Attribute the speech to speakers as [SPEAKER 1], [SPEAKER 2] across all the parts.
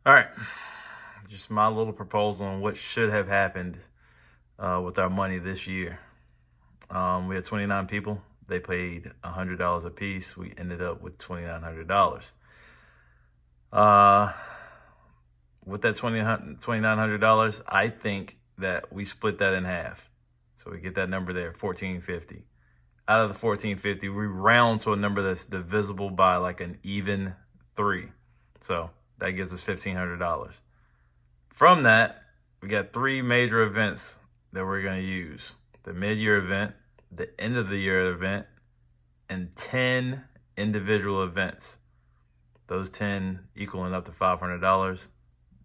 [SPEAKER 1] All right, just my little proposal on what should have happened with our money this year. We had 29 people. They paid $100 a piece. We ended up with $2,900. With that $2,900, I think that we split that in half. So we get that number there, $1,450. Out of the $1,450, we round to a number that's divisible by like an even 3. So that gives us $1,500. From that, we got 3 major events that we're going to use: the mid-year event, the end of the year event, and 10 individual events. Those 10 equaling up to $500.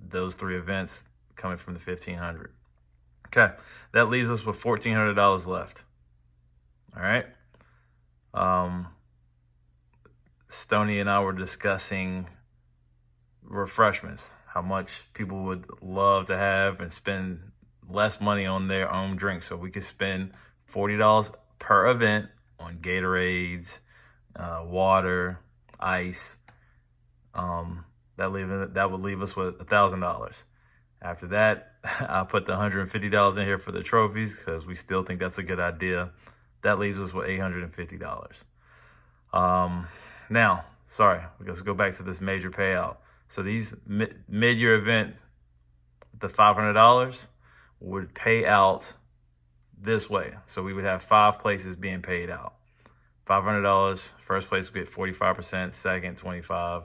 [SPEAKER 1] Those 3 events coming from the $1,500. Okay, that leaves us with $1,400 left. All right. Stoney and I were discussing refreshments, how much people would love to have and spend less money on their own drinks. So we could spend $40 per event on Gatorades, water, ice. That would leave us with $1,000. After that, I put the $150 in here for the trophies because we still think that's a good idea. That leaves us with $850. Now, let's go back to this major payout. So these mid-year event, the $500 would pay out this way. So we would have 5 places being paid out. $500, first place would get 45%, second 25%.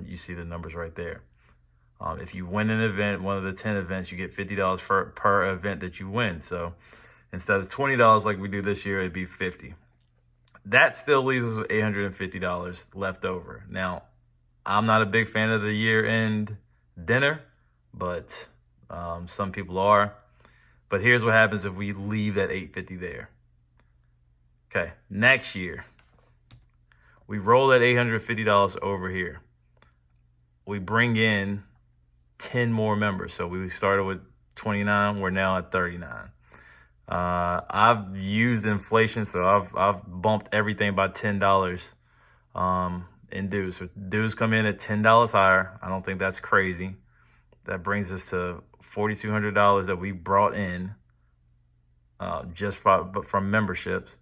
[SPEAKER 1] You see the numbers right there. If you win an event, one of the 10 events, you get $50 per event that you win. So instead of $20 like we do this year, it'd be $50. That still leaves us with $850 left over. Now, I'm not a big fan of the year-end dinner, but some people are. But here's what happens if we leave that $850 there. Okay, next year, we roll that $850 over here. We bring in 10 more members. So we started with 29. We're now at 39. I've used inflation, so I've bumped everything by $10 in dues. So dues come in at $10 higher. I don't think that's crazy. That brings us to $4,200 that we brought in just from memberships.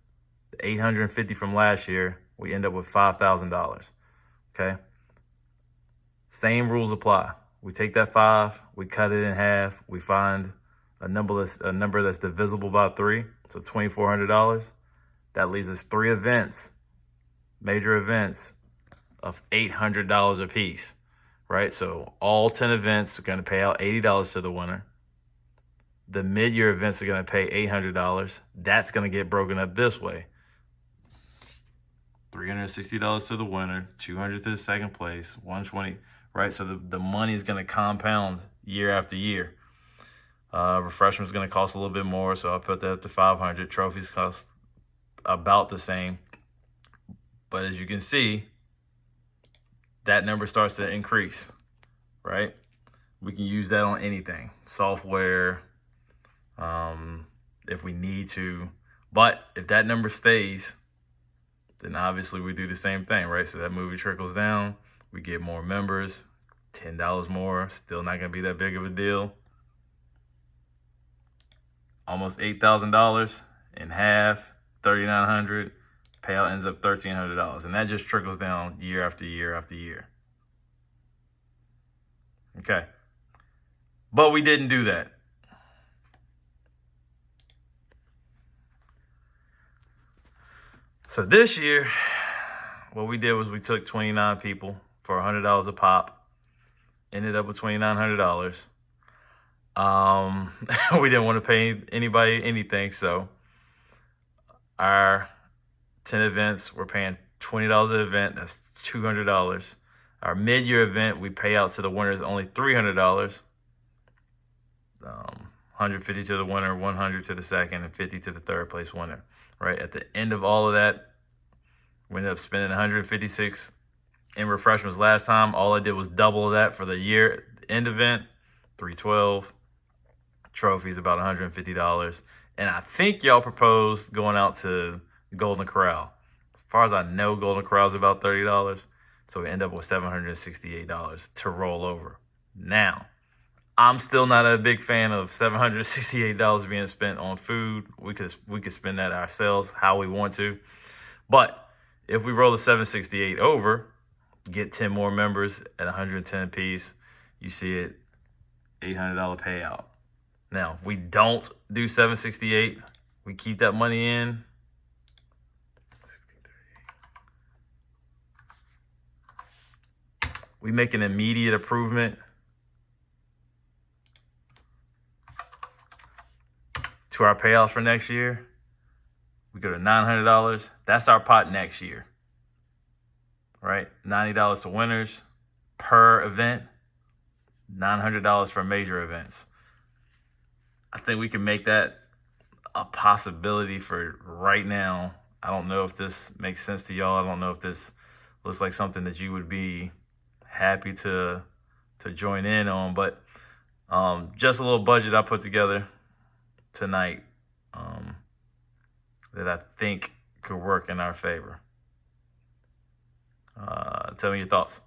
[SPEAKER 1] The $850 from last year, we end up with $5,000. Okay. Same rules apply. We take that 5, we cut it in half, we find a number that's divisible by 3, so $2,400. That leaves us 3 events, major events, of $800 a piece, right? So all 10 events are going to pay out $80 to the winner. The mid-year events are going to pay $800. That's going to get broken up this way: $360 to the winner, $200 to the second place, $120, right? So the money is going to compound year after year. Refreshment's going to cost a little bit more, so I'll put that up to $500. Trophies cost about the same. But as you can see, that number starts to increase, right? We can use that on anything, software, if we need to. But if that number stays, then obviously we do the same thing, right? So that movie trickles down, we get more members, $10 more, still not going to be that big of a deal. Almost $8,000 in half, $3,900. Payout ends up $1,300, and that just trickles down year after year after year. Okay, but we didn't do that. So this year, what we did was we took 29 people for $100 a pop, ended up with $2,900. We didn't want to pay anybody anything, so our 10 events, we're paying $20 an event. That's $200. Our mid-year event, we pay out to the winners only $300. $150 to the winner, $100 to the second, and $50 to the third place winner. Right at the end of all of that, we ended up spending $156 in refreshments last time. All I did was double that for the year end event, $312. Trophies about $150. And I think y'all proposed going out to Golden Corral. As far as I know, Golden Corral is about $30. So we end up with $768 to roll over. Now, I'm still not a big fan of $768 being spent on food. We could spend that ourselves how we want to. But if we roll the 768 over, get 10 more members at 110 apiece, you see it, $800 payout. Now, if we don't do 768, we keep that money in. We make an immediate improvement to our payouts for next year. We go to $900. That's our pot next year, right? $90 to winners per event, $900 for major events. I think we can make that a possibility for right now. I don't know if this makes sense to y'all. I don't know if this looks like something that you would be happy to join in on, but just a little budget I put together tonight that I think could work in our favor. Tell me your thoughts.